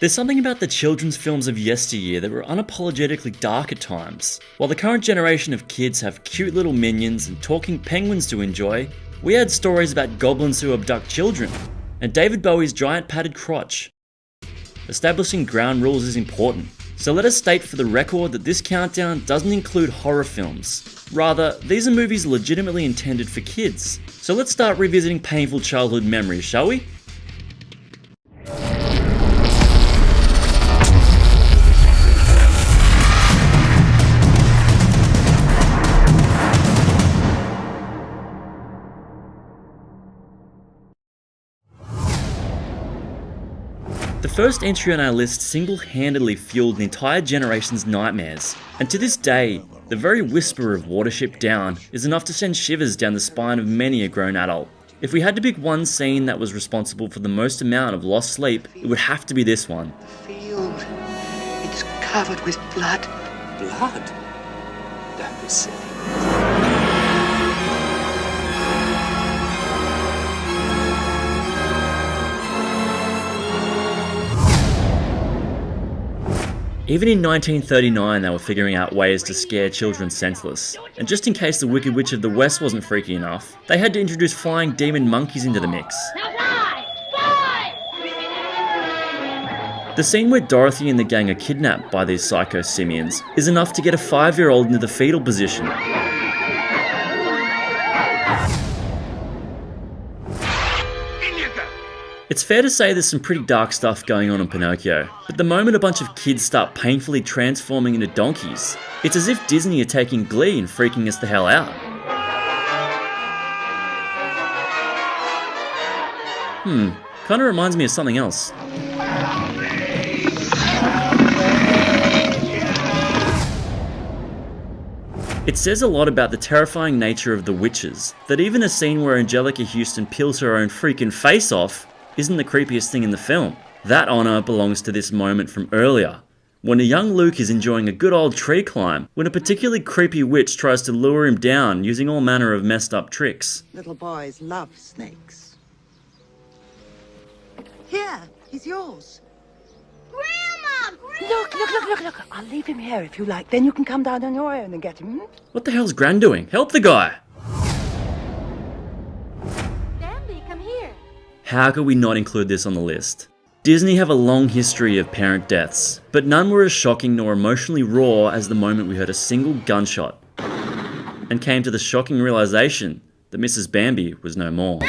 There's something about the children's films of yesteryear that were unapologetically dark at times. While the current generation of kids have cute little minions and talking penguins to enjoy, we had stories about goblins who abduct children, and David Bowie's giant padded crotch. Establishing ground rules is important, so let us state for the record that this countdown doesn't include horror films. Rather, these are movies legitimately intended for kids. So let's start revisiting painful childhood memories, shall we? The first entry on our list single-handedly fueled an entire generation's nightmares, and to this day, the very whisper of Watership Down is enough to send shivers down the spine of many a grown adult. If we had to pick one scene that was responsible for the most amount of lost sleep, it would have to be this one. The field, it's covered with blood. Blood? Don't be silly. Even in 1939 they were figuring out ways to scare children senseless, and just in case the Wicked Witch of the West wasn't freaky enough, they had to introduce flying demon monkeys into the mix. The scene where Dorothy and the gang are kidnapped by these psycho simians is enough to get a 5-year-old into the fetal position. It's fair to say there's some pretty dark stuff going on in Pinocchio, but the moment a bunch of kids start painfully transforming into donkeys, it's as if Disney are taking glee and freaking us the hell out. Kinda reminds me of something else. It says a lot about the terrifying nature of the witches, that even a scene where Angelica Houston peels her own freaking face off isn't the creepiest thing in the film. That honour belongs to this moment from earlier, when a young Luke is enjoying a good old tree climb, when a particularly creepy witch tries to lure him down using all manner of messed up tricks. Little boys love snakes. Here, he's yours. Grandma! Look. I'll leave him here if you like. Then you can come down on your own and get him. What the hell's Gran doing? Help the guy! Bambi, come here. How could we not include this on the list? Disney have a long history of parent deaths, but none were as shocking nor emotionally raw as the moment we heard a single gunshot and came to the shocking realization that Mrs. Bambi was no more.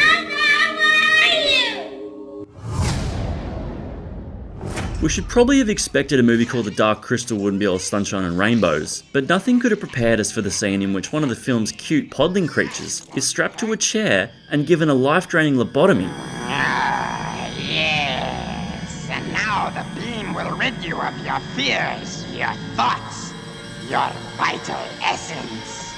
We should probably have expected a movie called The Dark Crystal wouldn't be all sunshine and rainbows, but nothing could have prepared us for the scene in which one of the film's cute podling creatures is strapped to a chair and given a life-draining lobotomy. Yes, and now the beam will rid you of your fears, your thoughts, your vital essence.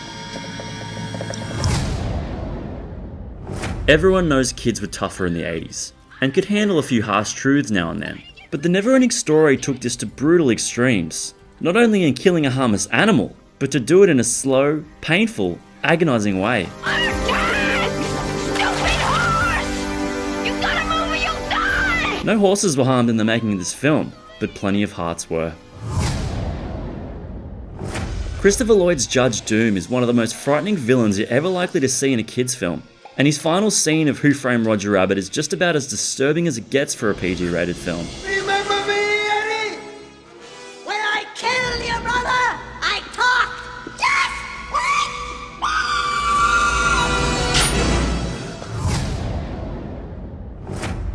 Everyone knows kids were tougher in the 80s, and could handle a few harsh truths now and then. But the Neverending Story took this to brutal extremes, not only in killing a harmless animal, but to do it in a slow, painful, agonising way. No horses were harmed in the making of this film, but plenty of hearts were. Christopher Lloyd's Judge Doom is one of the most frightening villains you're ever likely to see in a kids' film, and his final scene of Who Framed Roger Rabbit is just about as disturbing as it gets for a PG-rated film. Remember me, Eddie? When I kill your brother, I talk. Just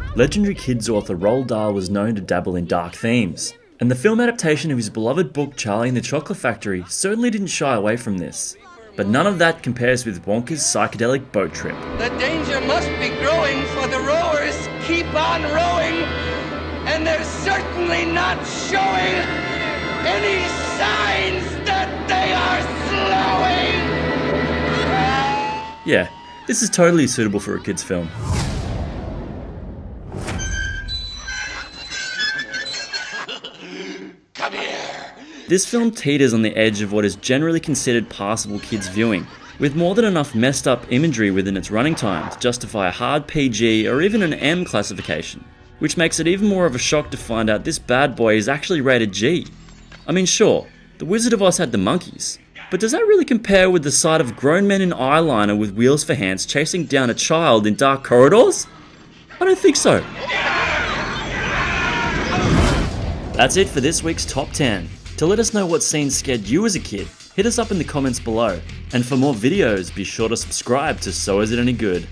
wait. Legendary kids author Roald Dahl was known to dabble in dark themes, and the film adaptation of his beloved book Charlie and the Chocolate Factory certainly didn't shy away from this. But none of that compares with Wonka's psychedelic boat trip. The danger must be growing, for the rowers keep on rowing, and they're certainly not showing any signs that they are slowing. Yeah, this is totally suitable for a kids' film. Come here. This film teeters on the edge of what is generally considered passable kids viewing, with more than enough messed up imagery within its running time to justify a hard PG or even an M classification. which makes it even more of a shock to find out this bad boy is actually rated G. I mean, sure, The Wizard of Oz had the monkeys, but does that really compare with the sight of grown men in eyeliner with wheels for hands chasing down a child in dark corridors? I don't think so. That's it for this week's Top 10. To let us know what scenes scared you as a kid, hit us up in the comments below. And for more videos, be sure to subscribe to So Is It Any Good.